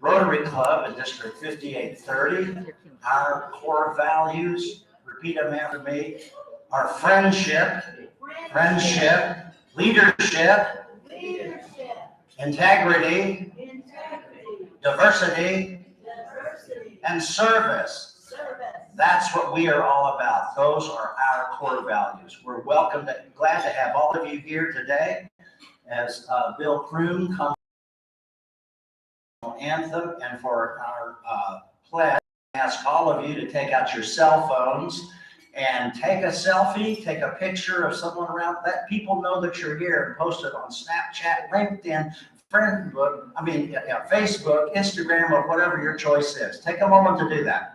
Rotary Club in District 5830. Our core values, repeat them after me, are friendship, leadership, integrity, diversity, and service. That's what we are all about. Those are our core values. We're glad to have all of you here today as Bill Kroon comes anthem, and for our pledge, I ask all of you to take out your cell phones and take a selfie, take a picture of someone around, let people know that you're here, and post it on Snapchat, LinkedIn, Facebook, Instagram, or whatever your choice is. Take a moment to do that.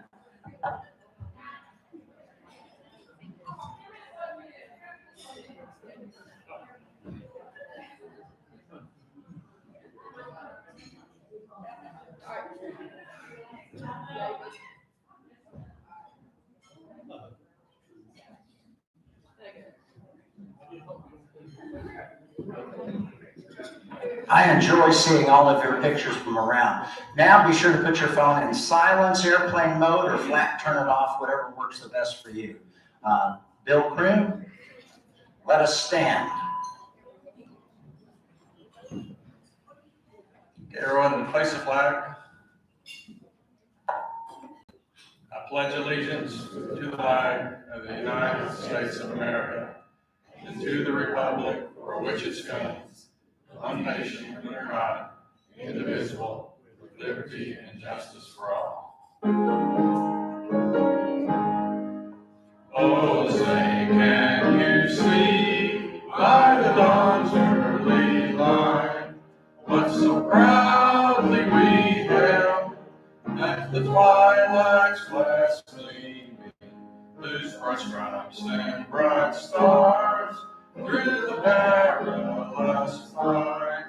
I enjoy seeing all of your pictures from around. Now be sure to put your phone in silence, airplane mode, or flat turn it off, whatever works the best for you. Bill Kroon, let us stand. Everyone, place the flag. I pledge allegiance to the flag of the United States of America and to the republic for which it stands, one nation under God, indivisible, with liberty and justice for all. Oh, say, can you see by the dawn's early light what so proudly we hailed at the twilight's last gleaming, whose bright stripes and bright stars through the perilous fight,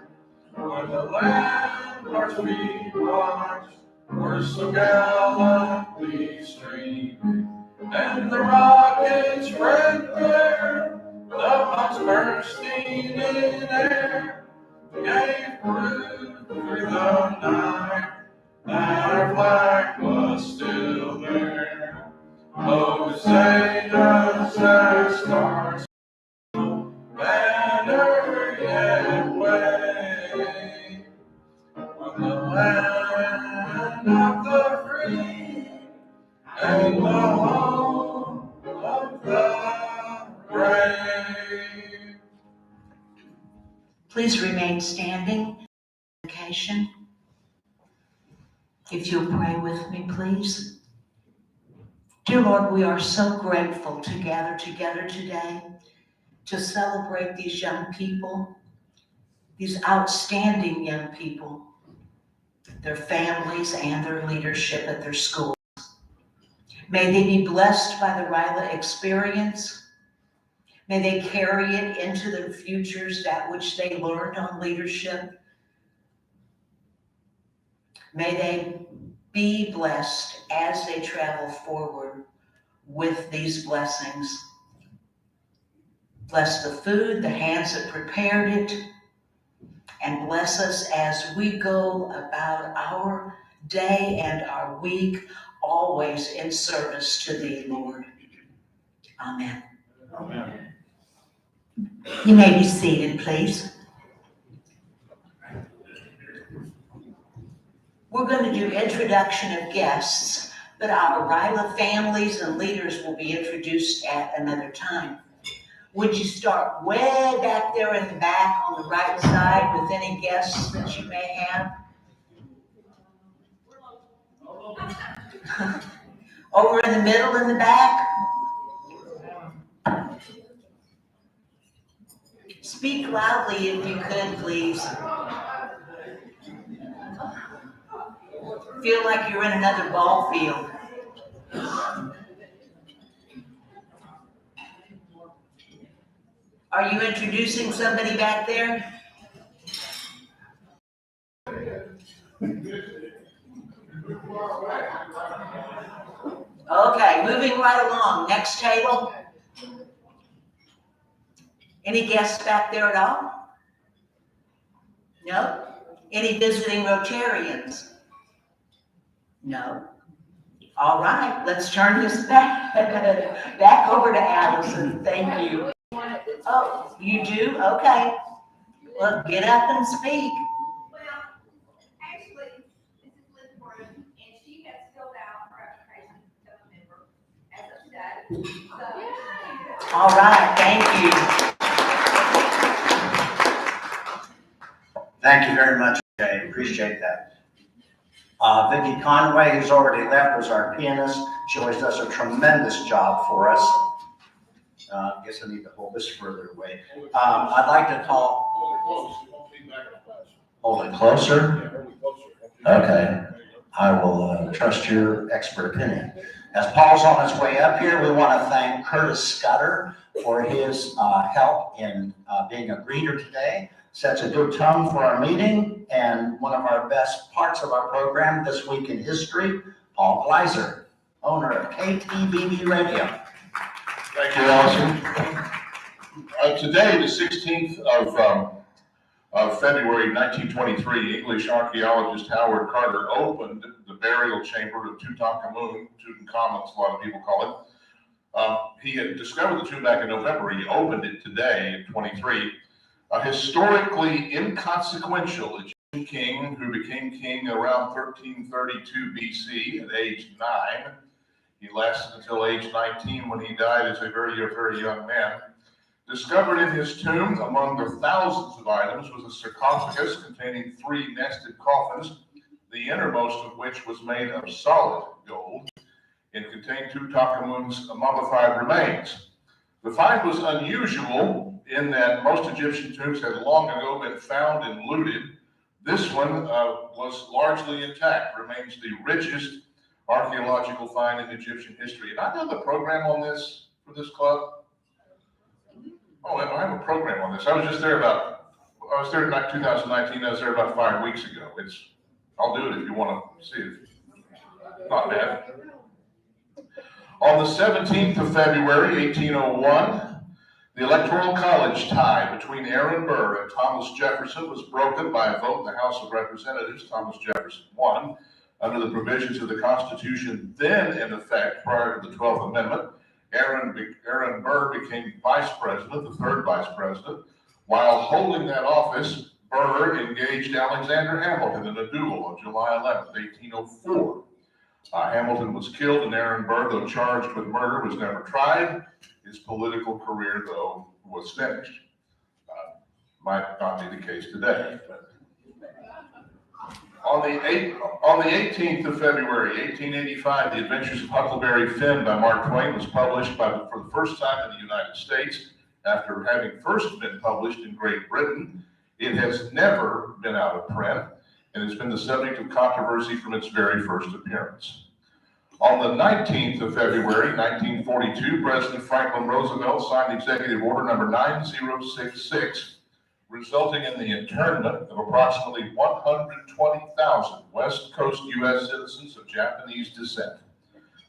where the ramparts we watched were so gallantly streaming, and the rockets' red glare, the bombs bursting in air, gave proof through the night that our flag was still there. Hosanna, as stars, banner yet wave, from the land of the free and the home of the brave. Please remain standing. If you'll pray with me, please. Dear Lord, we are so grateful to gather together today to celebrate these young people, these outstanding young people, their families and their leadership at their schools. May they be blessed by the Ryla experience. May they carry it into their futures, that which they learned on leadership. May they be blessed as they travel forward with these blessings. Bless the food, the hands that prepared it, and bless us as we go about our day and our week, always in service to Thee, Lord. Amen. Amen. You may be seated, please. We're going to do introduction of guests, but our Ryla families and leaders will be introduced at another time. Would you start way back there in the back on the right side with any guests that you may have? Over in the middle in the back? Speak loudly if you could, please. Feel like you're in another ball field. Are you introducing somebody back there? Okay, moving right along. Next table. Any guests back there at all? No? Any visiting Rotarians? No. All right, let's turn this back over to Allison. Thank you. Oh, you do? Okay. Well, get up and speak. Well, actually, this is Liz Brown, and she has filled out her application to become a member as of today. So, All right, thank you. Thank you very much, Jay. Appreciate that. Vicki Conway, who's already left, was our pianist. She always does a tremendous job for us. I guess I need to hold this further away. I'd like to call. Hold it closer? Okay. I will trust your expert opinion. As Paul's on his way up here, we want to thank Curtis Scudder for his help in being a greeter today. Sets a good tone for our meeting, and one of our best parts of our program, This Week in History, Paul Gleiser, owner of KTVB Radio. Thank you, Allison. Today, the 16th of February 1923, English archaeologist Howard Carter opened the burial chamber of Tutankhamun, Tutankhamun, a lot of people call it. He had discovered the tomb back in November. He opened it today in 23. A historically inconsequential Egyptian king who became king around 1332 BC at age 9. He lasted until age 19 when he died as a very young man. Discovered in his tomb, among the thousands of items, was a sarcophagus containing 3 nested coffins, the innermost of which was made of solid gold and contained Tutankhamun's mummified remains. The find was unusual in that most Egyptian tombs had long ago been found and looted. This one was largely intact, remains the richest archaeological find in Egyptian history. And I know the program on this for this club. Oh, I have a program on this. I was there in 2019. I was there about 5 weeks ago. I'll do it if you want to see it. Not bad. On the 17th of February, 1801, the Electoral College tie between Aaron Burr and Thomas Jefferson was broken by a vote in the House of Representatives. Thomas Jefferson won. Under the provisions of the Constitution then in effect prior to the 12th Amendment, Aaron Burr became vice president, the third vice president. While holding that office, Burr engaged Alexander Hamilton in a duel on July 11th, 1804. Hamilton was killed, and Aaron Burr, though charged with murder, was never tried. His political career, though, was finished. Might not be the case today. But on the 18th of February, 1885, The Adventures of Huckleberry Finn by Mark Twain was published for the first time in the United States. After having first been published in Great Britain, it has never been out of print and has been the subject of controversy from its very first appearance. On the 19th of February, 1942, President Franklin Roosevelt signed Executive Order number 9066, resulting in the internment of approximately 120,000 West Coast U.S. citizens of Japanese descent.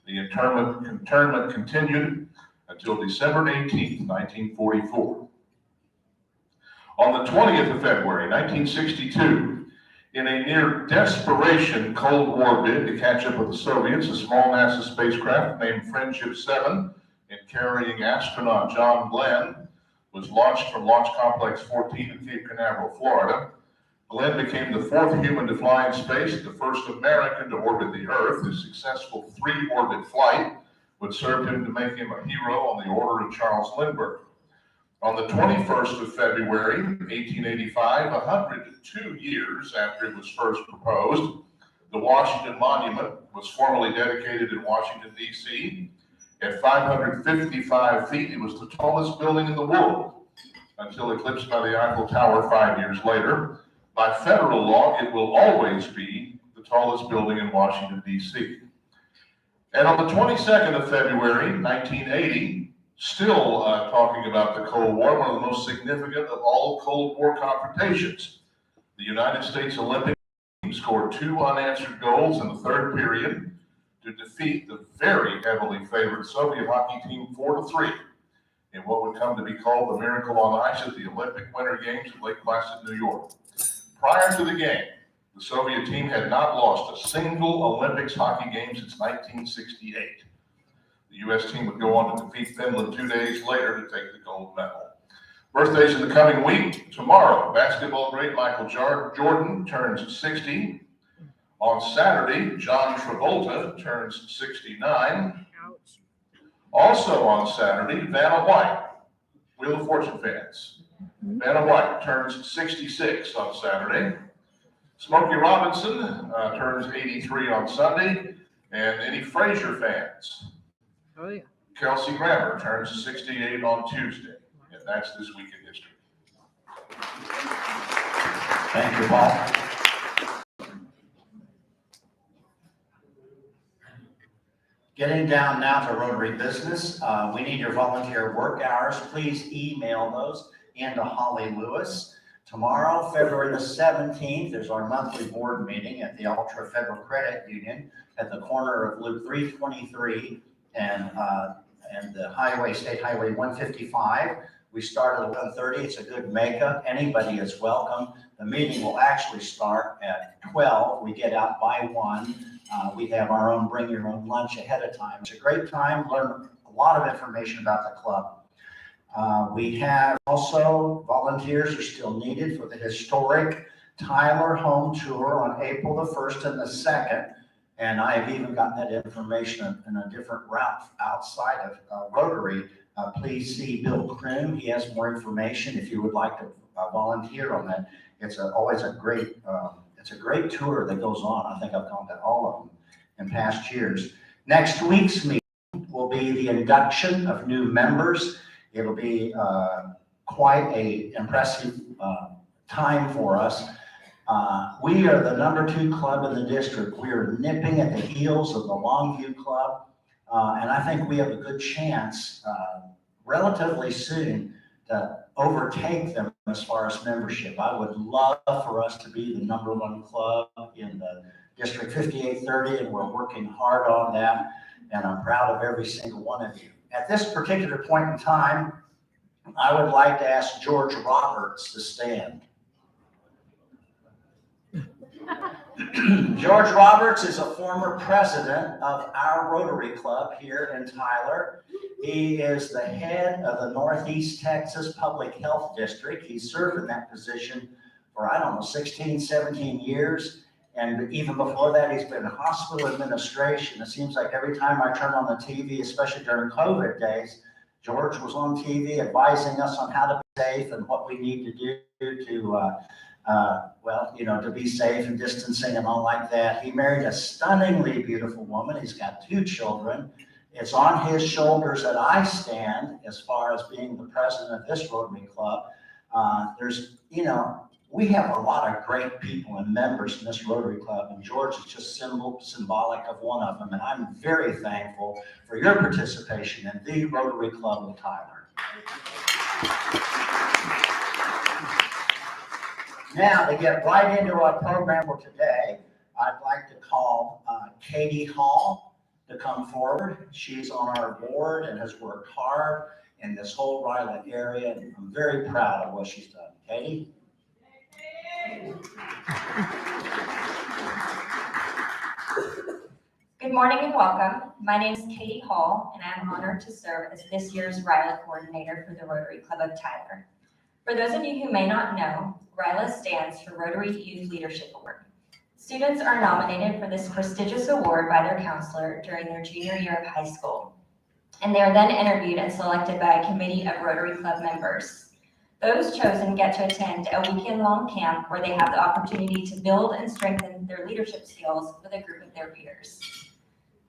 The internment continued until December 18th, 1944. On the 20th of February, 1962, in a near desperation Cold War bid to catch up with the Soviets, a small NASA spacecraft named Friendship 7 and carrying astronaut John Glenn was launched from Launch Complex 14 in Cape Canaveral, Florida. Glenn became the 4th human to fly in space, the first American to orbit the Earth. His successful 3-orbit flight would serve him to make him a hero on the order of Charles Lindbergh. On the 21st of February, 1885, 102 years after it was first proposed, the Washington Monument was formally dedicated in Washington, D.C. At 555 feet, it was the tallest building in the world until eclipsed by the Eiffel Tower 5 years later. By federal law, it will always be the tallest building in Washington, D.C. And on the 22nd of February, 1980, still talking about the Cold War, one of the most significant of all Cold War confrontations. The United States Olympic team scored 2 unanswered goals in the third period to defeat the very heavily favored Soviet hockey team 4-3 in what would come to be called the Miracle on Ice at the Olympic Winter Games at Lake Placid, New York. Prior to the game, The Soviet team had not lost a single Olympics hockey game since 1968. The U.S. team would go on to defeat Finland 2 days later to take the gold medal. Birthdays in the coming week. Tomorrow, basketball great Michael Jordan turns 60. On Saturday, John Travolta turns 69. Ouch. Also on Saturday, Vanna White, Wheel of Fortune fans. Vanna White turns 66 on Saturday. Smokey Robinson turns 83 on Sunday. And any Frazier fans, Oh, yeah. Kelsey Grammer turns 68 on Tuesday. And that's this week in history. Thank you, Paul. Getting down now to Rotary business. We need your volunteer work hours. Please email those into Holly Lewis. Tomorrow, February the 17th, is our monthly board meeting at the Ultra Federal Credit Union at the corner of Loop 323 and the State Highway 155. We start at 11:30. It's a good makeup. Anybody is welcome. The meeting will actually start at 12. We get out by 1. We have our own bring your own lunch ahead of time. It's a great time. Learn a lot of information about the club. We have also volunteers are still needed for the historic Tyler home tour on April the 1st and the 2nd. And I've even gotten that information in a different route outside of Rotary. Please see Bill Kroom. He has more information if you would like to volunteer on that. It's always a great tour that goes on. I think I've gone to all of them in past years. Next week's meeting will be the induction of new members. It'll be quite an impressive time for us. We are the #2 club in the district. We are nipping at the heels of the Longview Club. And I think we have a good chance relatively soon to overtake them as far as membership. I would love for us to be the #1 club in the District 5830, and we're working hard on that. And I'm proud of every single one of you. At this particular point in time, I would like to ask George Roberts to stand. George Roberts is a former president of our Rotary Club here in Tyler. He is the head of the Northeast Texas Public Health District. He served in that position for, 16, 17 years. And even before that, he's been in hospital administration. It seems like every time I turn on the TV, especially during COVID days, George was on TV advising us on how to be safe and what we need to do to be safe and distancing and all like that. He married a stunningly beautiful woman. He's got 2 children. It's on his shoulders that I stand as far as being the president of this Rotary Club. We have a lot of great people and members in this Rotary Club, and George is just symbolic of one of them. And I'm very thankful for your participation in the Rotary Club of Tyler. Now, to get right into our program for today, I'd like to call Katie Hall to come forward. She's on our board and has worked hard in this whole Ryla area, and I'm very proud of what she's done. Katie? Good morning and welcome. My name is Katie Hall, and I'm honored to serve as this year's Ryla coordinator for the Rotary Club of Tyler. For those of you who may not know, Ryla stands for Rotary Youth Leadership Award. Students are nominated for this prestigious award by their counselor during their junior year of high school, and they are then interviewed and selected by a committee of Rotary Club members. Those chosen get to attend a weekend-long camp where they have the opportunity to build and strengthen their leadership skills with a group of their peers.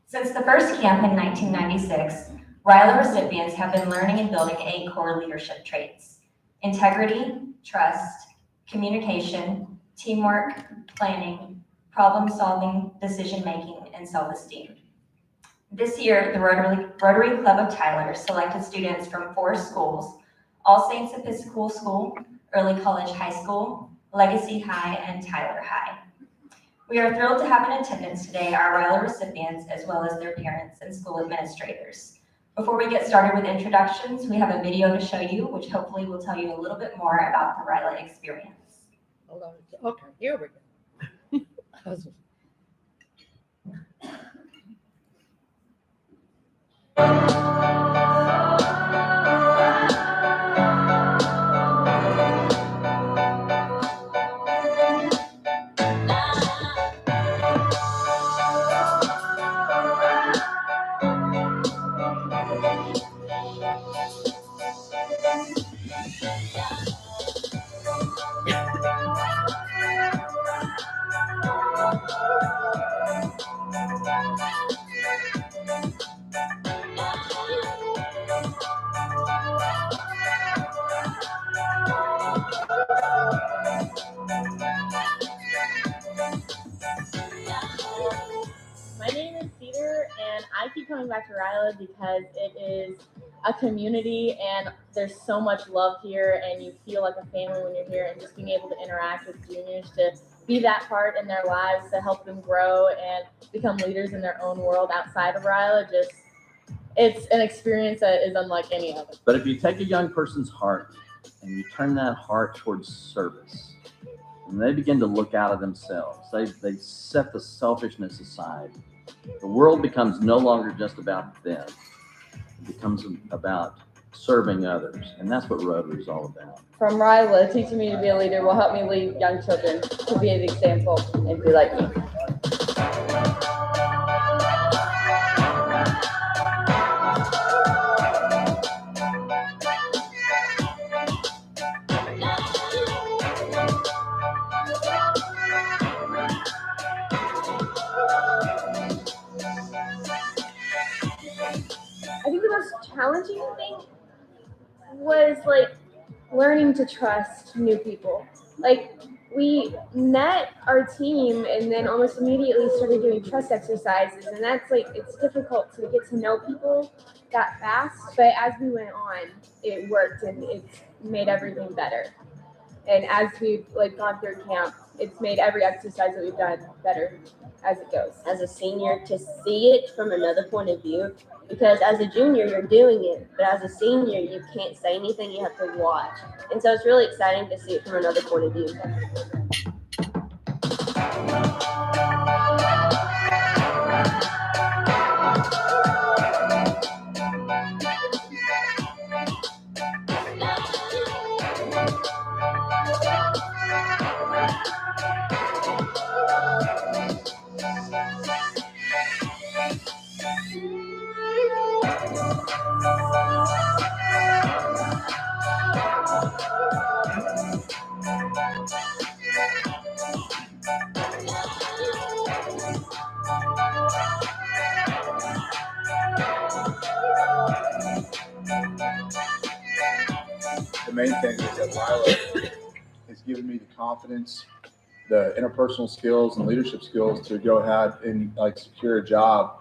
Since the first camp in 1996, Ryla recipients have been learning and building 8 core leadership traits: integrity, trust, communication, teamwork, planning, problem-solving, decision-making, and self-esteem. This year, the Rotary Club of Tyler selected students from 4 schools: All Saints Episcopal School, Early College High School, Legacy High, and Tyler High. We are thrilled to have in attendance today our Ryla recipients as well as their parents and school administrators. Before we get started with introductions, we have a video to show you, which hopefully will tell you a little bit more about the Ryla experience. Hold on. Okay, here we go. My name is Cedar, and I keep coming back to Ryla because it is a community, and there's so much love here, and you feel like a family when you're here, and just being able to interact with juniors, to be that part in their lives, to help them grow and become leaders in their own world outside of Ryla, it's an experience that is unlike any other. But if you take a young person's heart and you turn that heart towards service, and they begin to look out of themselves, they set the selfishness aside. The world becomes no longer just about them. It becomes about serving others. And that's what Rotary is all about. From Ryla, teaching me to be a leader will help me lead young children to be an example and be like me. I think the most challenging thing was learning to trust new people. We met our team and then almost immediately started doing trust exercises, and that's it's difficult to get to know people that fast, but as we went on, it worked and it's made everything better. And as we've gone through camp, it's made every exercise that we've done better as it goes. As a senior, to see it from another point of view, because as a junior you're doing it, but as a senior you can't say anything, you have to watch, and so it's really exciting to see it from another point of view. The main thing is that Ryla has given me the confidence, the interpersonal skills and leadership skills to go ahead and secure a job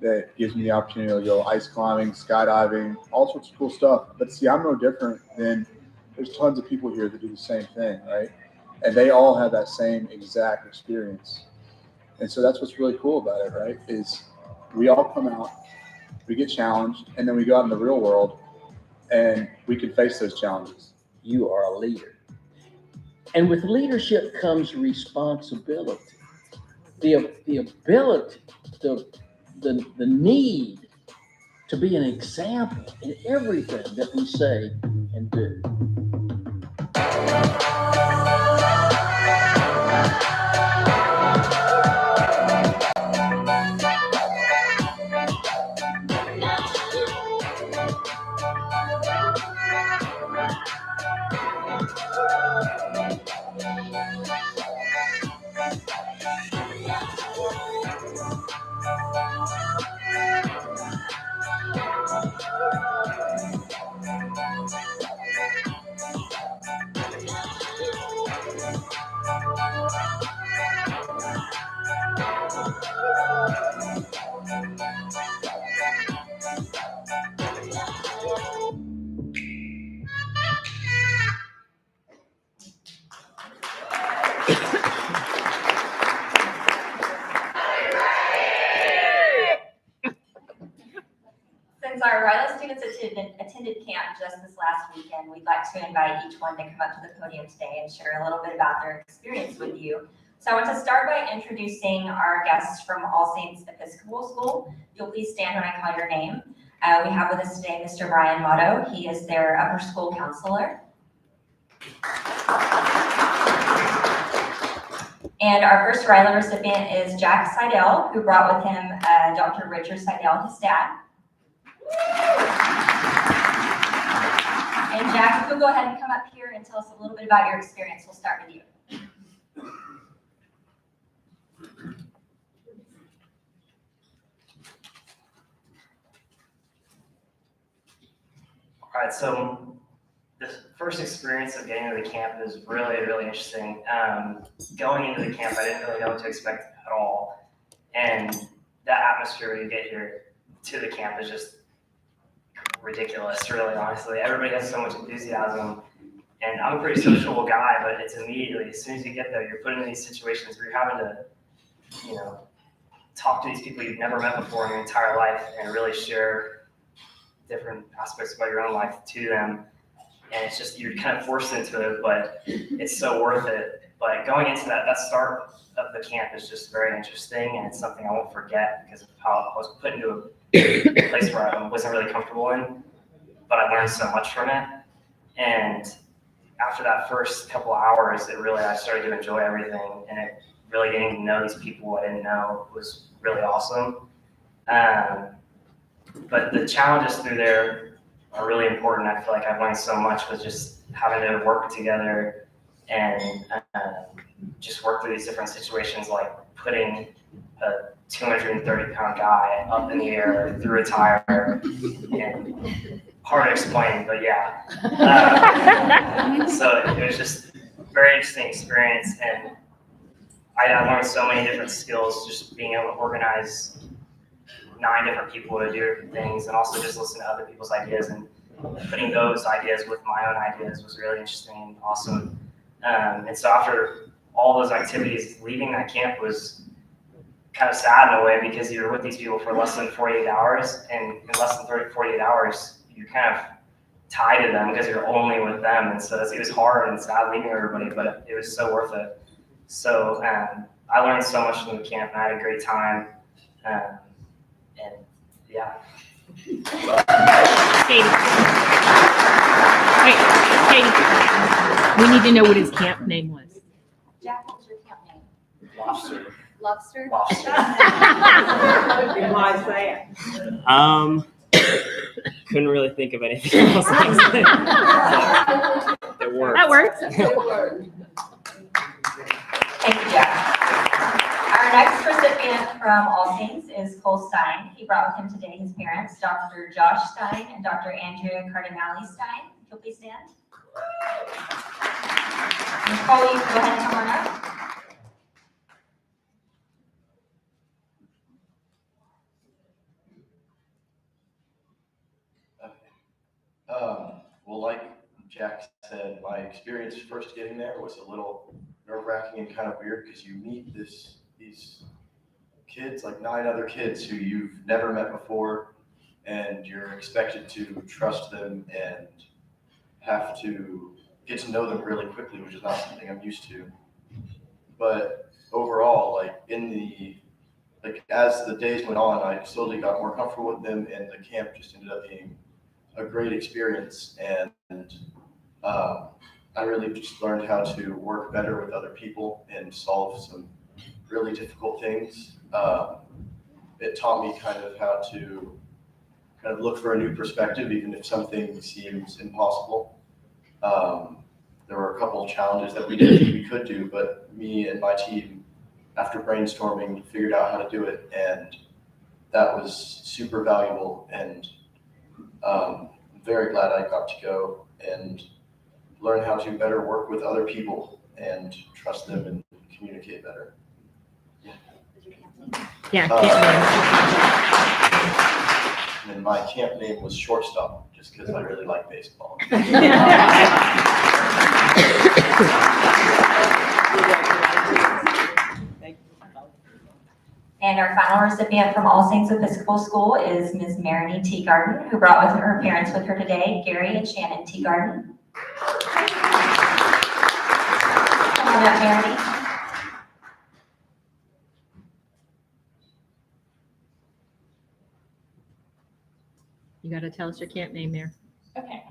that gives me the opportunity to go ice climbing, skydiving, all sorts of cool stuff. But see, I'm no different than there's tons of people here that do the same thing, right? And they all have that same exact experience. And so that's what's really cool about it, right? Is we all come out, we get challenged, and then we go out in the real world and we can face those challenges. You are a leader. And with leadership comes responsibility. The ability, the need to be an example in everything that we say and do. Since our Ryla students attended camp just this last weekend, we'd like to invite each one to come up to the podium today and share a little bit about their experience with you. So I want to start by introducing our guests from All Saints Episcopal School. If you'll please stand when I call your name. We have with us today Mr. Brian Motto. He is their upper school counselor. And our first Ryla recipient is Jack Seidel, who brought with him Dr. Richard Seidel, his dad. And Jack, if you'll go ahead and come up here and tell us a little bit about your experience, we'll start with you. All right, so the first experience of getting to the camp is really, really interesting. Going into the camp, I didn't really know what to expect at all. And that atmosphere when you get here to the camp is just ridiculous, really, honestly. Everybody has so much enthusiasm. And I'm a pretty sociable guy, but it's immediately, as soon as you get there, you're put in these situations where you're having to, talk to these people you've never met before in your entire life and really share different aspects about your own life to them. And it's just, you're kind of forced into it, but it's so worth it. But going into that start of the camp is just very interesting, and it's something I won't forget because of how I was put into a place where I wasn't really comfortable in, but I learned so much from it. And after that first couple hours, I started to enjoy everything, and it really getting to know these people I didn't know was really awesome. But the challenges through there are really important. I feel like I've learned so much with just having to work together and just work through these different situations, like putting a 230-pound guy up in the air through a tire, and hard to explain, but yeah. So it was just a very interesting experience, and I learned so many different skills, just being able to organize 9 different people to do different things, and also just listen to other people's ideas, and putting those ideas with my own ideas was really interesting and awesome. And so after all those activities, leaving that camp was kind of sad in a way, because you're with these people for less than 48 hours, and in less than 48 hours, you're kind of tied to them because you're only with them. And so it was hard and sad leaving everybody, but it was so worth it. So I learned so much from the camp, and I had a great time. And yeah. Katie, we need to know what his camp name was. Jack, what was your camp name? Lobster. Lobster? Lobster. Why is that? Couldn't really think of anything else. It worked. That works. Thank you, Jack. Our next recipient from All Saints is Cole Stein. He brought with him today his parents, Dr. Josh Stein and Dr. Andrea Cardinale Stein. If you'll please stand. And Cole, you can go ahead and come on up. Well, like Jack said, my experience first getting there was a little nerve-wracking and kind of weird, because you meet these kids, like 9 other kids who you've never met before, and you're expected to trust them and have to get to know them really quickly, which is not something I'm used to. But overall, as the days went on, I slowly got more comfortable with them, and the camp just ended up being a great experience. And I really just learned how to work better with other people and solve some really difficult things. It taught me kind of how to look for a new perspective, even if something seems impossible. There were a couple of challenges that we didn't think we could do, but me and my team, after brainstorming, figured out how to do it, and that was super valuable. And I'm very glad I got to go and learn how to better work with other people and trust them and communicate better. Yeah. And my camp name was Shortstop, just because I really like baseball. And our final recipient from All Saints Episcopal School is Ms. Marini Teagarden, who brought with her parents with her today, Gary and Shannon Teagarden. Come on up, Marini. You got to tell us your camp name there. Okay.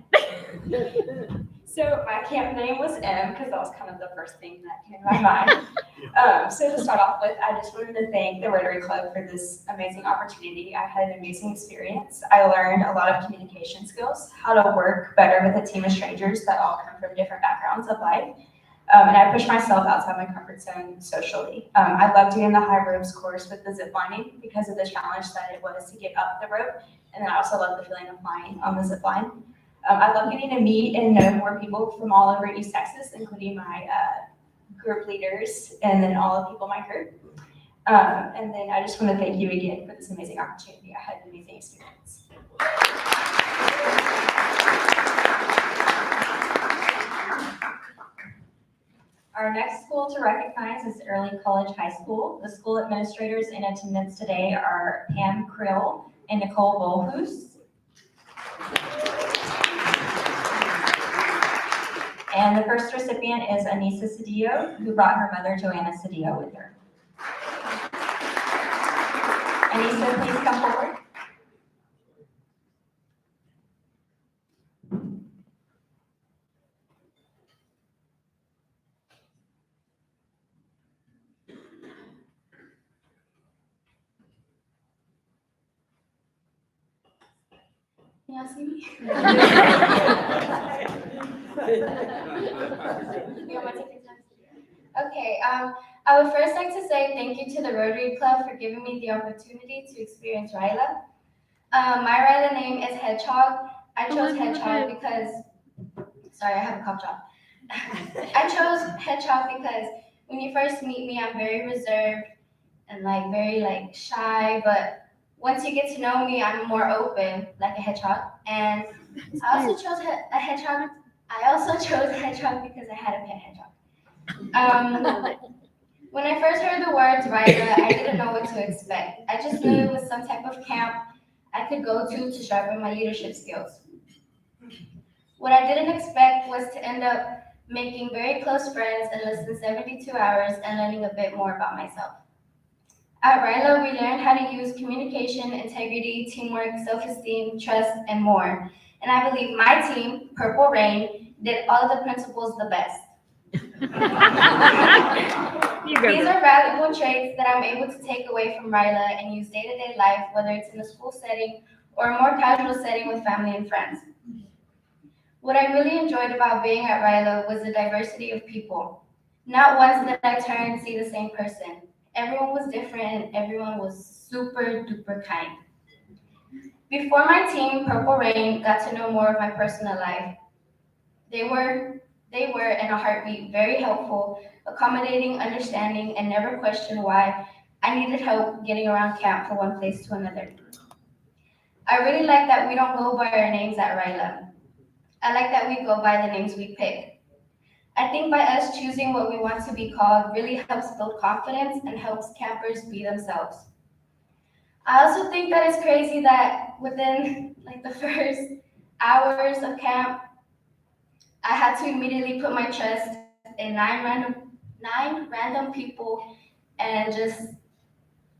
So my camp name was M because that was kind of the first thing that came to my mind. So to start off with, I just wanted to thank the Rotary Club for this amazing opportunity. I had an amazing experience. I learned a lot of communication skills, how to work better with a team of strangers that all come from different backgrounds of life. And I pushed myself outside my comfort zone socially. I loved doing the high ropes course with the zip lining because of the challenge that it was to get up the rope. And then I also love the feeling of flying on the zip line. I love getting to meet and know more people from all over East Texas, including my group leaders and then all the people in my group. And then I just want to thank you again for this amazing opportunity. I had an amazing experience. Our next school to recognize is Early College High School. The school administrators in attendance today are Pam Krill and Nicole Volhus. And the first recipient is Anissa Cedillo, who brought her mother, Joanna Cedillo, with her. Anissa, please come forward. Can y'all see me? You want my ticket? Okay, I would first like to say thank you to the Rotary Club for giving me the opportunity to experience Ryla. My Ryla name is Hedgehog. I chose Hedgehog because, sorry, I have a cough drop. I chose Hedgehog because when you first meet me, I'm very reserved and very shy, but once you get to know me, I'm more open, like a hedgehog. And I also chose a hedgehog. I also chose a hedgehog because I had a pet hedgehog. When I first heard the words Ryla, I didn't know what to expect. I just knew it was some type of camp I could go to sharpen my leadership skills. What I didn't expect was to end up making very close friends in less than 72 hours and learning a bit more about myself. At Ryla, we learned how to use communication, integrity, teamwork, self-esteem, trust, and more. And I believe my team, Purple Rain, did all of the principles the best. These are valuable traits that I'm able to take away from Ryla and use day-to-day life, whether it's in a school setting or a more casual setting with family and friends. What I really enjoyed about being at Ryla was the diversity of people. Not once did I turn and see the same person. Everyone was different and everyone was super duper kind. Before my team, Purple Rain, got to know more of my personal life. They were, in a heartbeat, very helpful, accommodating, understanding, and never questioned why I needed help getting around camp from one place to another. I really like that we don't go by our names at Ryla. I like that we go by the names we pick. I think by us choosing what we want to be called really helps build confidence and helps campers be themselves. I also think that it's crazy that within the first hours of camp, I had to immediately put my trust in nine random people and just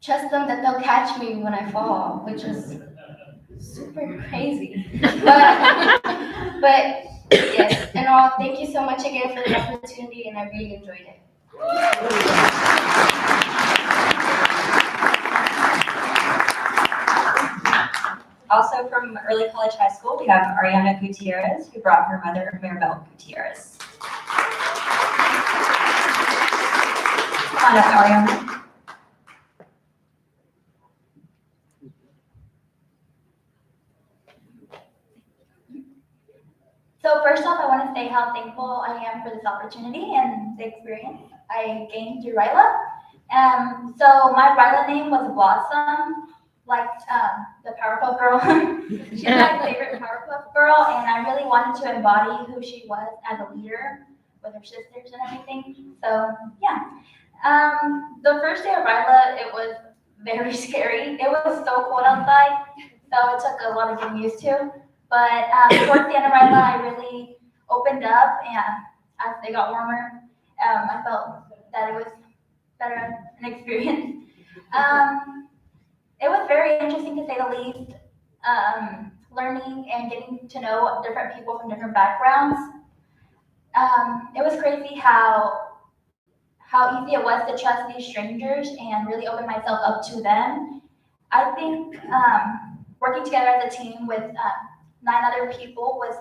trust them that they'll catch me when I fall, which is super crazy. But yes, and all, thank you so much again for the opportunity, and I really enjoyed it. Also from Early College High School, we have Ariana Gutierrez, who brought her mother, Maribel Gutierrez. Come on up, Ariana. So first off, I want to say how thankful I am for this opportunity and the experience I gained through Ryla. So my Ryla name was Blossom, like the Powerpuff Girl. She's my favorite Powerpuff Girl, and I really wanted to embody who she was as a leader with her sisters and everything. So yeah. The first day of Ryla, it was very scary. It was so cold outside, so it took a lot of getting used to. But towards the end of Ryla, I really opened up, and as they got warmer, I felt that it was better an experience. It was very interesting to say the least. learning and getting to know different people from different backgrounds. It was crazy how easy it was to trust these strangers and really open myself up to them. I think working together as a team with 9 other people was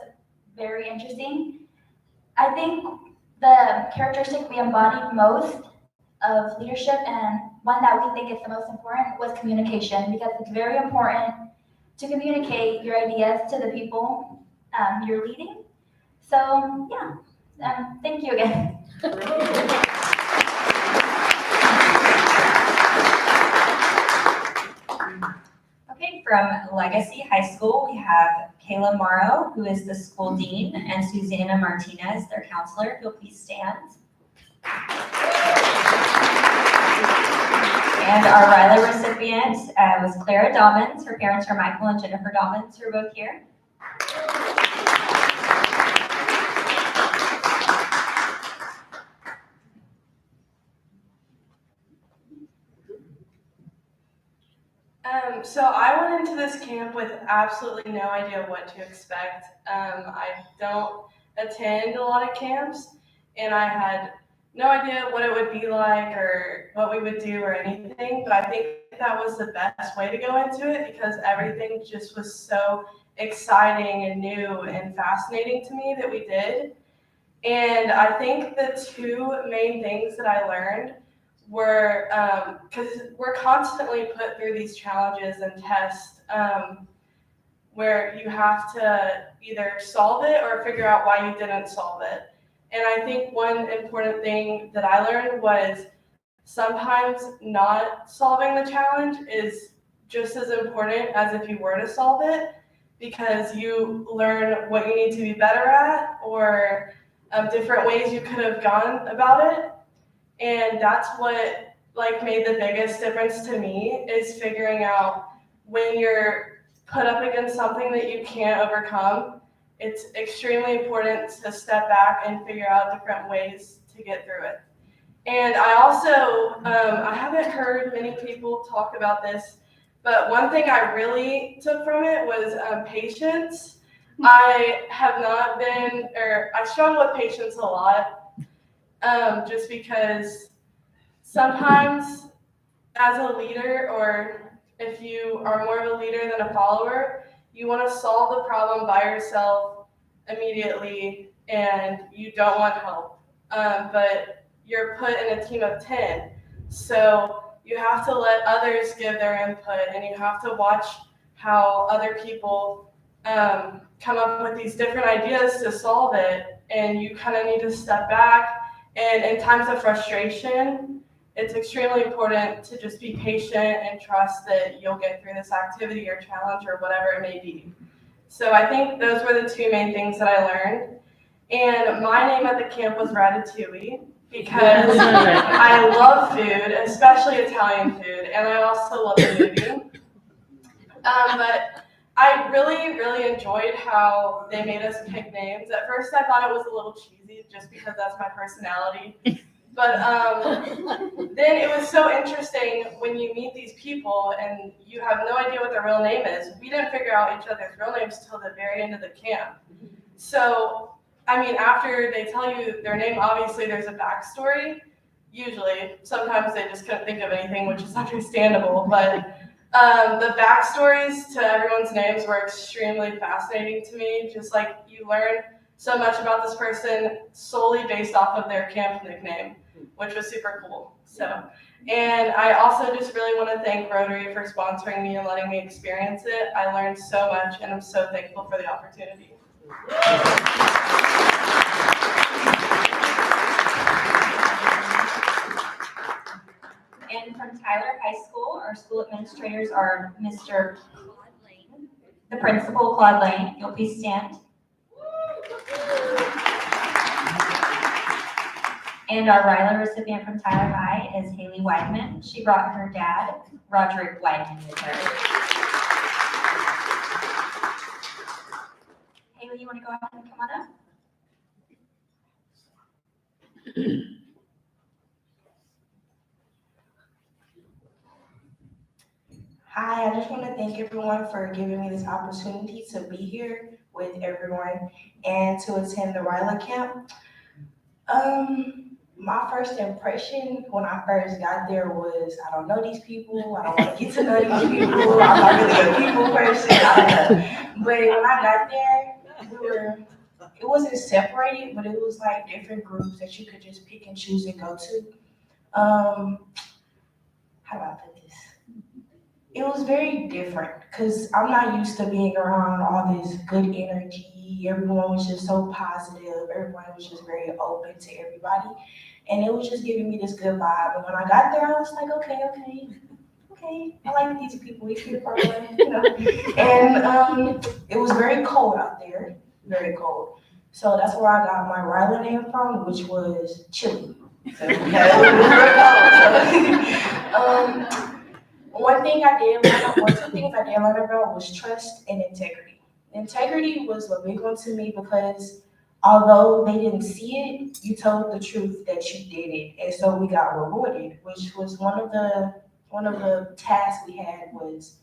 very interesting. I think the characteristic we embodied most of leadership and one that we think is the most important was communication, because it's very important to communicate your ideas to the people you're leading. So yeah, thank you again. Okay, from Legacy High School, we have Kayla Morrow, who is the school dean, and Susanna Martinez, their counselor. If you'll please stand. And our Ryla recipient was Clara Dobbins. Her parents are Michael and Jennifer Dobbins, who are both here. So I went into this camp with absolutely no idea what to expect. I don't attend a lot of camps, and I had no idea what it would be like or what we would do or anything, but I think that was the best way to go into it because everything just was so exciting and new and fascinating to me that we did. And I think the 2 main things that I learned were, because we're constantly put through these challenges and tests where you have to either solve it or figure out why you didn't solve it. And I think one important thing that I learned was sometimes not solving the challenge is just as important as if you were to solve it, because you learn what you need to be better at or different ways you could have gone about it. And that's what made the biggest difference to me, is figuring out when you're put up against something that you can't overcome, it's extremely important to step back and figure out different ways to get through it. And I also, I haven't heard many people talk about this, but one thing I really took from it was patience. I have not been, or I struggle with patience a lot. Just because sometimes as a leader, or if you are more of a leader than a follower, you want to solve the problem by yourself immediately and you don't want help. But you're put in a team of 10. So you have to let others give their input and you have to watch how other people come up with these different ideas to solve it. And you kind of need to step back. And in times of frustration, it's extremely important to just be patient and trust that you'll get through this activity or challenge or whatever it may be. So I think those were the 2 main things that I learned. And my name at the camp was Ratatouille because I love food, especially Italian food, and I also love the movie. But I really, really enjoyed how they made us pick names. At first I thought it was a little cheesy just because that's my personality. But then it was so interesting when you meet these people and you have no idea what their real name is. We didn't figure out each other's real names till the very end of the camp. So, I mean, after they tell you their name, obviously there's a backstory. Usually, sometimes they just couldn't think of anything, which is understandable. But the backstories to everyone's names were extremely fascinating to me. Just like you learn so much about this person solely based off of their camp nickname, which was super cool. So, and I also just really want to thank Rotary for sponsoring me and letting me experience it. I learned so much and I'm so thankful for the opportunity. And from Tyler High School, our school administrators are Mr. Claude Lane, the principal, Claude Lane. You'll please stand. And our Ryla recipient from Tyler High is Haley Weidman. She brought her dad, Roderick Weidman, with her. Haley, you want to go ahead and come on up? Hi, I just want to thank everyone for giving me this opportunity to be here with everyone and to attend the Ryla camp. My first impression when I first got there was I don't know these people, I don't want to get to know these people, I'm not really a people person, I don't know. But when I got there, it wasn't separated, but it was like different groups that you could just pick and choose and go to. How do I put this? It was very different because I'm not used to being around all this good energy. Everyone was just so positive. Everyone was just very open to everybody. And it was just giving me this good vibe. And when I got there, I was like, okay, I like these people. These people are good, you know. And it was very cold out there, very cold. So that's where I got my Ryla name from, which was chilly. So, yeah, it was very cold. One two things I did learn about was trust and integrity. Integrity was a big one to me because although they didn't see it, you told the truth that you did it, and so we got rewarded, which was one of the tasks we had was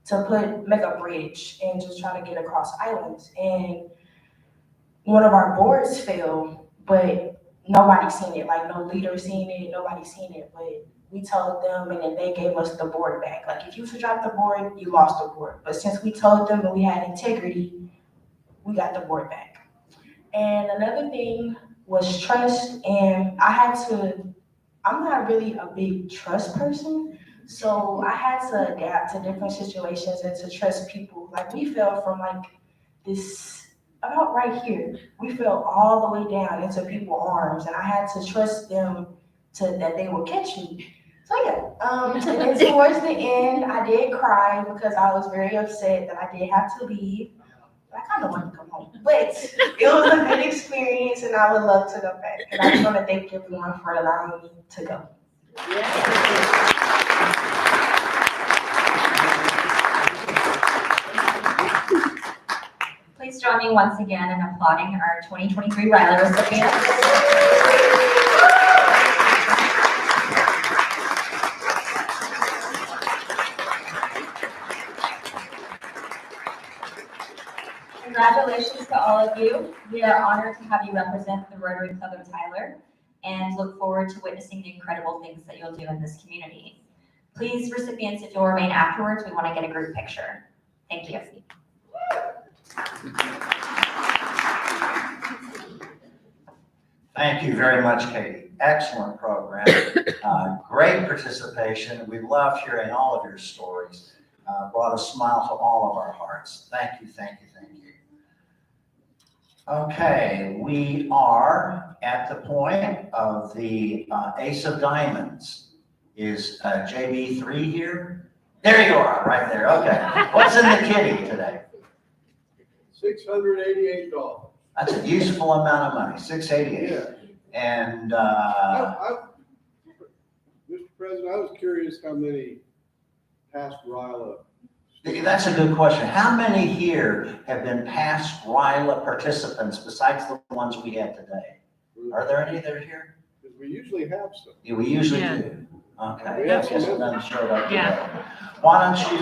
to make a bridge and just try to get across islands. And one of our boards fell, but nobody seen it. Like no leader seen it, nobody seen it. But we told them, and then they gave us the board back. Like if you dropped the board, you lost the board. But since we told them and we had integrity, we got the board back. And another thing was trust. And I'm not really a big trust person. So I had to adapt to different situations and to trust people. Like we fell from like this about right here. We fell all the way down into people's arms, and I had to trust them that they would catch me. So yeah, and then towards the end, I did cry because I was very upset that I did have to leave. I kind of wanted to come home, but it was a good experience, and I would love to go back. And I just want to thank everyone for allowing me to go. Please join me once again in applauding our 2023 Ryla recipients. Congratulations to all of you. We are honored to have you represent the Rotary Club of Tyler and look forward to witnessing the incredible things that you'll do in this community. Please, recipients, if you'll remain afterwards, we want to get a group picture. Thank you. Thank you very much, Katie. Excellent program. Great participation. We loved hearing all of your stories. Brought a smile to all of our hearts. Thank you, thank you, thank you. Okay, we are at the point of the Ace of Diamonds. Is JB3 here? There you are, right there. Okay. What's in the kitty today? $688. That's a useful amount of money, $688. Yeah. And Mr. President, I was curious how many passed Ryla. that's a good question. How many here have been past Ryla participants besides the ones we had today? Are there any that are here? Because we usually have some. Yeah, we usually do. Okay. We I have guess some. none showed up today. Yeah. Why don't you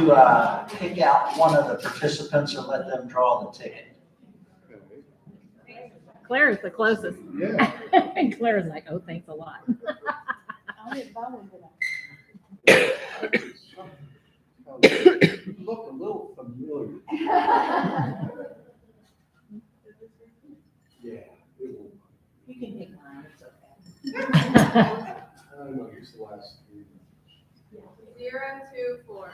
pick out one of the participants and let them draw the ticket? Claire's the closest. Yeah. And Claire's like, oh, thanks a lot. Look a little familiar. Yeah. You can pick mine, it's okay. I don't know, here's the last three. 024.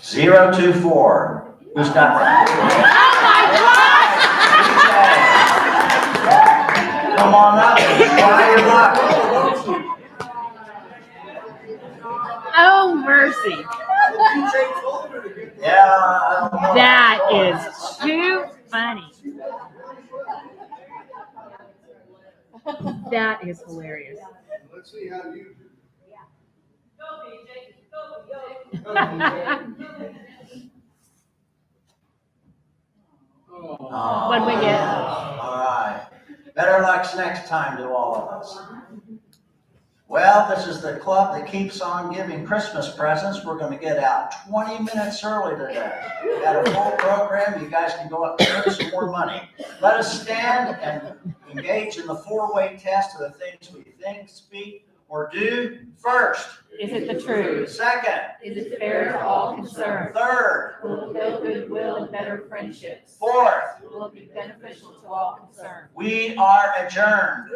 024. Who's got that? Come on up and try your luck. Oh, mercy. Yeah. That is too funny. That is hilarious. Let's see how you do. What'd we get? All right. Better luck next time to all of us. Well, this is the club that keeps on giving Christmas presents. We're gonna get out 20 minutes early today. We got a full program. You guys can go up and earn some more money. Let us stand and engage in the four-way test of the things we think, speak, or do. First. Is it the truth? Second. Is it fair to all concerned? Third. Will it build goodwill and better friendships? Fourth. Will it be beneficial to all concerned? We are adjourned.